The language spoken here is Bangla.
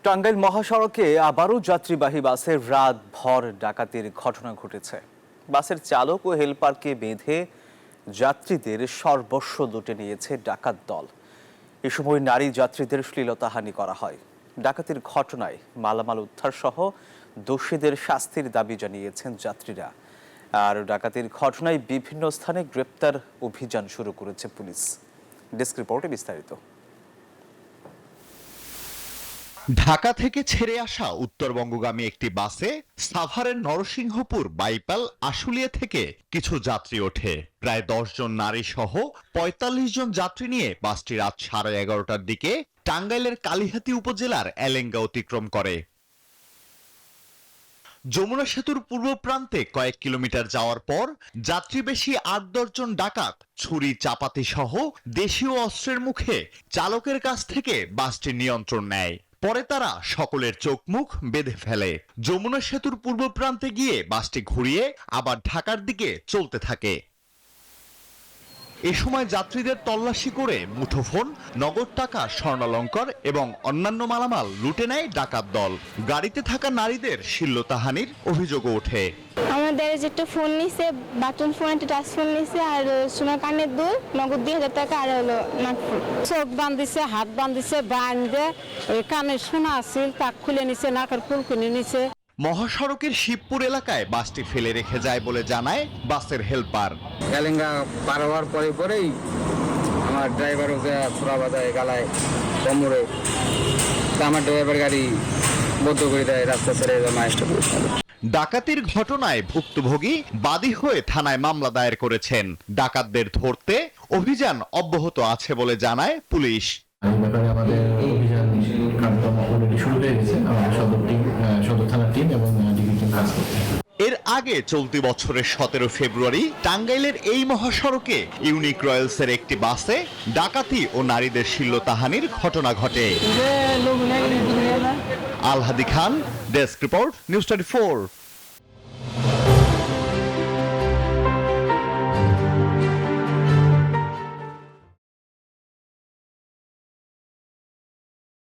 টাঙ্গাইল মহাসড়কে আবারও যাত্রীবাহী বাসের রাতভর ডাকাতির ঘটনা ঘটেছে। বাসের চালক ও হেলপারকে বেঁধে যাত্রীদের সর্বস্ব লুটে নিয়েছে ডাকাত দল। এ সময় নারী যাত্রীদের শ্লীলতাহানি করা হয়। ডাকাতির ঘটনায় মালামাল উদ্ধার সহ দোষীদের শাস্তির দাবি জানিয়েছেন যাত্রীরা। আর ডাকাতির ঘটনায় বিভিন্ন স্থানে গ্রেপ্তার অভিযান শুরু করেছে পুলিশ। ডেস্ক রিপোর্টে বিস্তারিত। ঢাকা থেকে ছেড়ে আসা উত্তরবঙ্গগামী একটি বাসে সাভারের নরসিংহপুর বাইপাল আশুলিয়া থেকে কিছু যাত্রী ওঠে। প্রায় 10 জন নারী সহ 45 জন যাত্রী নিয়ে বাসটি রাত 11:30টার দিকে টাঙ্গাইলের কালিহাতী উপজেলার এলেঙ্গা অতিক্রম করে। যমুনা সেতুর পূর্ব প্রান্তে কয়েক কিলোমিটার যাওয়ার পর যাত্রী বেশি 8-10 জন ডাকাত ছুরি চাপাতি সহ দেশীয় অস্ত্রের মুখে চালকের কাছ থেকে বাসটির নিয়ন্ত্রণ নেয়। পরে তারা সকলের চোখ মুখ বেঁধে ফেলে। যমুনা সেতুর পূর্ব প্রান্তে গিয়ে বাসটি ঘুরিয়ে আবার ঢাকার দিকে চলতে থাকে। এ সময় যাত্রীদের তল্লাশি করে মুঠোফোন, নগদ টাকা, স্বর্ণালংকার এবং অন্যান্য মালামাল লুটে নেয় ডাকাত দল। গাড়িতে থাকা নারীদের শ্লীলতাহানির অভিযোগও ওঠে। আমাদের একটা ফোন নিছে, বাটন ফোন, একটা টাচ ফোন নিছে, আর সোনার কানের দুল, নগদ 2000 টাকা, আর হলো নাকফুল। চোখ বান্ধিছে, হাত বান্ধিছে, বাঁধে কানের সোনা আছিল তা খুলে নিছে, নাকের ফুল খুলে নিছে। মহাসড়কের শিবপুর এলাকায় বাসটি ফেলে রেখে যায় বলে জানায় বাসের হেলপার। এলেঙ্গা পার হওয়ার পরেই আমার ড্রাইভার ওকে ছোড়া বাঁধায় গালায়, কোমরে। আমার ড্রাইভার গাড়ি বদ্ধ করে দেয়, রাস্তা ছেড়ে মাইস্টার। ডাকাতির ঘটনায় ভুক্তভোগী বাদী হয়ে থানায় মামলা দায়ের করেছেন। ডাকাতদের ধরতে অভিযান অব্যাহত আছে বলে জানায় পুলিশ। এই ব্যাপারে আমাদের অভিযান কার্যক্রম অলরেডি শুরু হয়ে গেছে। আমাদের সদর থানার টিম এবং ডিবি টিম কাজ করছে। এর আগে চলতি বছরের 17 ফেব্রুয়ারি টাঙ্গাইলের এই মহাসড়কে ইউনিক রয়্যালসের একটি বাসে ডাকাতি ও নারীদের শ্লীলতাহানির ঘটনা ঘটে। আলহাদি খান, ডেস্ক রিপোর্ট, নিউজ 24।